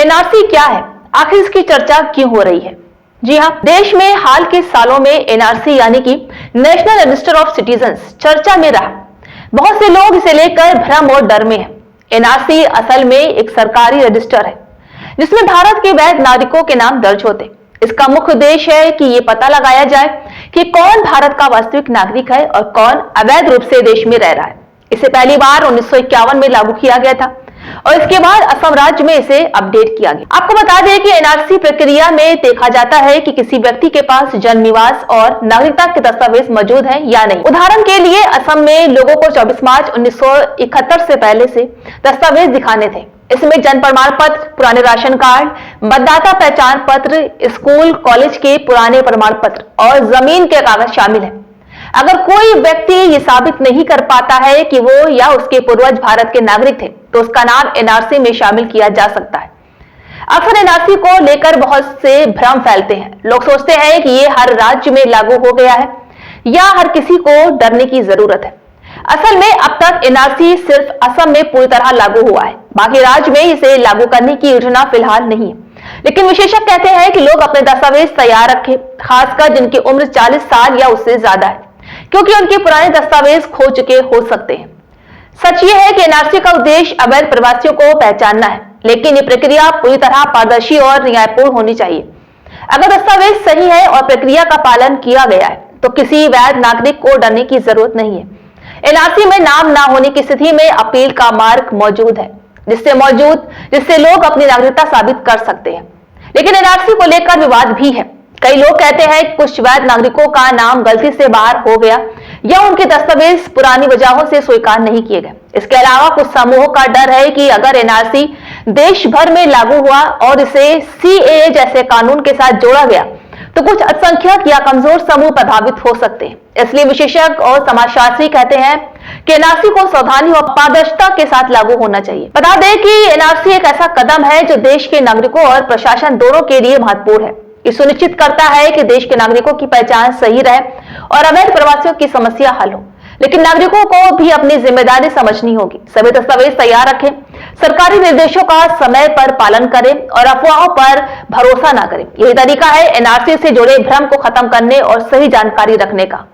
NRC क्या है, आखिर इसकी चर्चा क्यों हो रही है? जी हाँ, देश में हाल के सालों में एनआरसी यानी कि नेशनल रजिस्टर ऑफ सिटीजन्स चर्चा में रहा। बहुत से लोग इसे लेकर भ्रम और डर में हैं। एनआरसी असल में एक सरकारी रजिस्टर है जिसमें भारत के वैध नागरिकों के नाम दर्ज होते। इसका मुख्य उद्देश्य है कि ये पता लगाया जाए कि कौन भारत का वास्तविक नागरिक है और कौन अवैध रूप से देश में रह रहा है। इसे पहली बार 1951 में लागू किया गया था और इसके बाद असम राज्य में इसे अपडेट किया गया। आपको बता दें कि एनआरसी प्रक्रिया में देखा जाता है कि किसी व्यक्ति के पास जन्म निवास और नागरिकता के दस्तावेज मौजूद हैं या नहीं। उदाहरण के लिए असम में लोगों को 24 मार्च 1971 से पहले से दस्तावेज दिखाने थे। इसमें जन्म प्रमाण पत्र, पुराने राशन कार्ड, मतदाता पहचान पत्र, स्कूल कॉलेज के पुराने प्रमाण पत्र और जमीन के कागज शामिल है। अगर कोई व्यक्ति ये साबित नहीं कर पाता है कि वो या उसके पूर्वज भारत के नागरिक थे तो उसका नाम एनआरसी में शामिल किया जा सकता है। अक्सर एनआरसी को लेकर बहुत से भ्रम फैलते हैं। लोग सोचते हैं कि ये हर राज्य में लागू हो गया है या हर किसी को डरने की जरूरत है। असल में अब तक एनआरसी सिर्फ असम में पूरी तरह लागू हुआ है, बाकी राज्य में इसे लागू करने की योजना फिलहाल नहीं है। लेकिन विशेषज्ञ कहते हैं कि लोग अपने दस्तावेज तैयार रखें, खासकर जिनकी उम्र 40 साल या उससे ज्यादा है, क्योंकि उनके पुराने दस्तावेज खो चुके हो सकते हैं। सच ये है कि एनआरसी का उद्देश्य अवैध प्रवासियों को पहचानना है, लेकिन ये प्रक्रिया पूरी तरह पारदर्शी और न्यायपूर्ण होनी चाहिए। अगर दस्तावेज सही है और प्रक्रिया का पालन किया गया है तो किसी वैध नागरिक को डरने की जरूरत नहीं है। एनआरसी में नाम ना होने की स्थिति में अपील का मार्ग मौजूद है, जिससे लोग अपनी नागरिकता साबित कर सकते हैं। लेकिन एनआरसी को लेकर विवाद भी है। कई लोग कहते हैं कि कुछ वैध नागरिकों का नाम गलती से बाहर हो गया या उनके दस्तावेज पुरानी वजहों से स्वीकार नहीं किए गए। इसके अलावा कुछ समूहों का डर है कि अगर एनआरसी देश भर में लागू हुआ और इसे सीएए जैसे कानून के साथ जोड़ा गया तो कुछ अल्पसंख्यक या कमजोर समूह प्रभावित हो सकते हैं। इसलिए विशेषज्ञ और समाजशास्त्री कहते हैं कि एनआरसी को सावधानी और पारदर्शिता के साथ लागू होना चाहिए। बता दें कि एनआरसी एक ऐसा कदम है जो देश के नागरिकों और प्रशासन दोनों के लिए महत्वपूर्ण है। ये सुनिश्चित करता है कि देश के नागरिकों की पहचान सही रहे और अवैध प्रवासियों की समस्या हल हो। लेकिन नागरिकों को भी अपनी जिम्मेदारी समझनी होगी। सभी दस्तावेज तैयार रखें, सरकारी निर्देशों का समय पर पालन करें और अफवाहों पर भरोसा ना करें। यही तरीका है एनआरसी से जुड़े भ्रम को खत्म करने और सही जानकारी रखने का।